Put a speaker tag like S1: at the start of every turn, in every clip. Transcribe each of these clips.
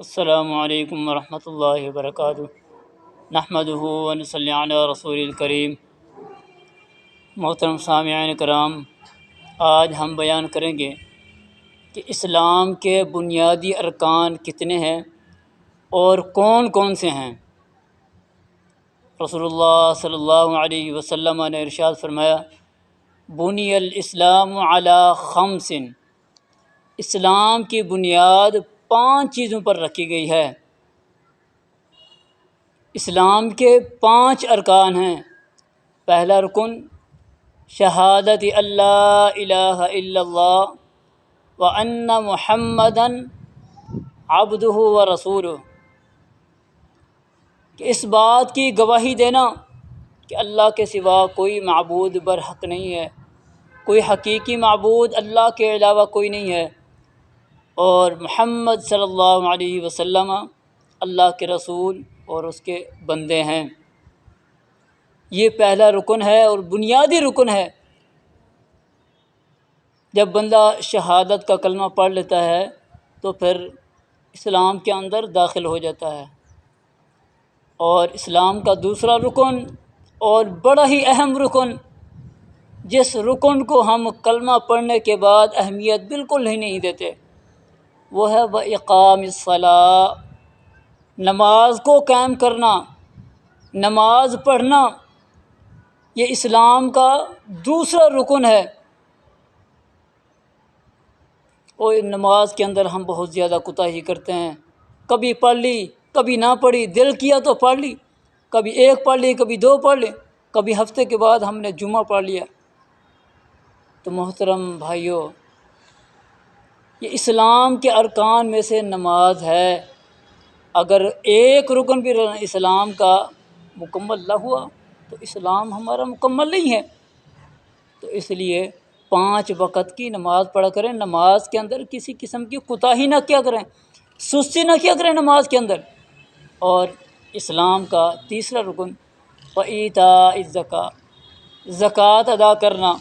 S1: السلام علیکم ورحمۃ اللہ وبرکاتہ۔ نحمدہ و نصلی علی رسول الکریم۔ محترم سامعین کرام، آج ہم بیان کریں گے کہ اسلام کے بنیادی ارکان کتنے ہیں اور کون کون سے ہیں۔ رسول اللہ صلی اللہ علیہ وسلم نے ارشاد فرمایا، بنی الاسلام علی خمس، اسلام کی بنیاد 5 چیزوں پر رکھی گئی ہے۔ اسلام کے 5 ارکان ہیں۔ پہلا رکن شہادت اللہ الہ الا اللہ وان محمدا عبدہ و رسولہ، کہ اس بات کی گواہی دینا کہ اللہ کے سوا کوئی معبود برحق نہیں ہے، کوئی حقیقی معبود اللہ کے علاوہ کوئی نہیں ہے، اور محمد صلی اللہ علیہ وسلم اللہ کے رسول اور اس کے بندے ہیں۔ یہ پہلا رکن ہے اور بنیادی رکن ہے۔ جب بندہ شہادت کا کلمہ پڑھ لیتا ہے تو پھر اسلام کے اندر داخل ہو جاتا ہے۔ اور اسلام کا دوسرا رکن اور بڑا ہی اہم رکن، جس رکن کو ہم کلمہ پڑھنے کے بعد اہمیت بالکل ہی نہیں دیتے، وہ ہے وَإِقَامِ الصَّلَاةِ، نماز کو قائم کرنا، نماز پڑھنا۔ یہ اسلام کا دوسرا رکن ہے۔ اور نماز کے اندر ہم بہت زیادہ کوتاہی کرتے ہیں، کبھی پڑھ لی کبھی نہ پڑھی، دل کیا تو پڑھ لی، کبھی 1 پڑھ لی کبھی 2 پڑھ لی، کبھی ہفتے کے بعد ہم نے جمعہ پڑھ لیا۔ تو محترم بھائیوں، یہ اسلام کے ارکان میں سے نماز ہے۔ اگر ایک رکن بھی اسلام کا مکمل نہ ہوا تو اسلام ہمارا مکمل نہیں ہے۔ تو اس لیے 5 وقت کی نماز پڑھا کریں، نماز کے اندر کسی قسم کی کوتاہی نہ کیا کریں، سستی نہ کیا کریں نماز کے اندر۔ اور اسلام کا تیسرا رکن وَإِيتَاءِ الزَّكَاةِ، زکوٰۃ ادا کرنا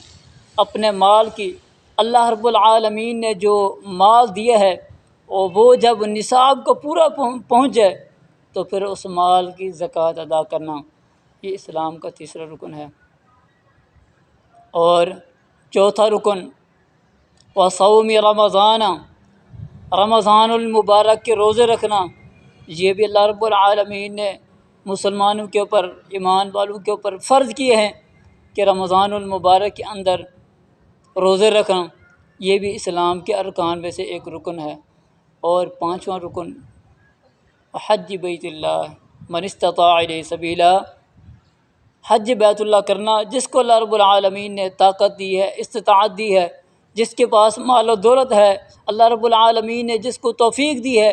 S1: اپنے مال کی۔ اللہ رب العالمین نے جو مال دیا ہے اور وہ جب نصاب کو پورا پہنچ جائے تو پھر اس مال کی زکوٰۃ ادا کرنا، یہ اسلام کا تیسرا رکن ہے۔ اور چوتھا رکن وصوم رمضان، رمضان المبارک کے روزے رکھنا۔ یہ بھی اللہ رب العالمین نے مسلمانوں کے اوپر، ایمان والوں کے اوپر فرض کیے ہیں کہ رمضان المبارک کے اندر روزے رکھنا۔ یہ بھی اسلام کے ارکان میں سے ایک رکن ہے۔ اور 5واں رکن حج بیت اللہ من استطاع الیہ سبیلا، حج بیت اللہ کرنا، جس کو اللہ رب العالمین نے طاقت دی ہے، استطاعت دی ہے، جس کے پاس مال و دولت ہے، اللہ رب العالمین نے جس کو توفیق دی ہے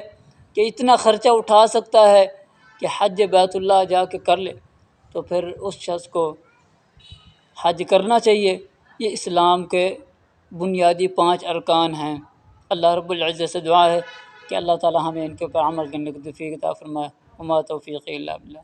S1: کہ اتنا خرچہ اٹھا سکتا ہے کہ حج بیت اللہ جا کے کر لے، تو پھر اس شخص کو حج کرنا چاہیے۔ یہ اسلام کے بنیادی 5 ارکان ہیں۔ اللہ رب العزت سے دعا ہے کہ اللہ تعالی ہمیں ان کے اوپر عمل کرنے کی توفیق عطا فرمائے۔ وما توفیقی الا باللہ۔